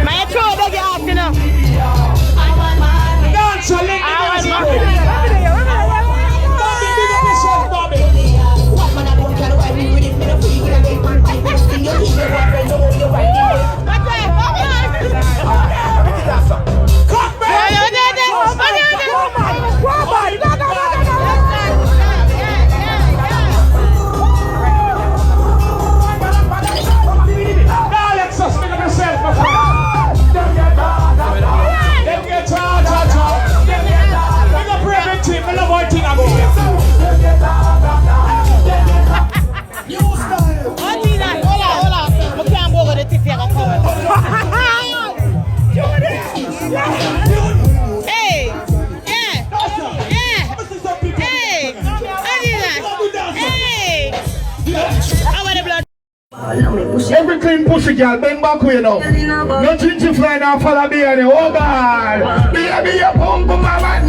My throat Dougie off, you know. Dance a little every clean pussy girl, bend back way now. No ginger fly now, follow me. Oh God, be a pump, mama.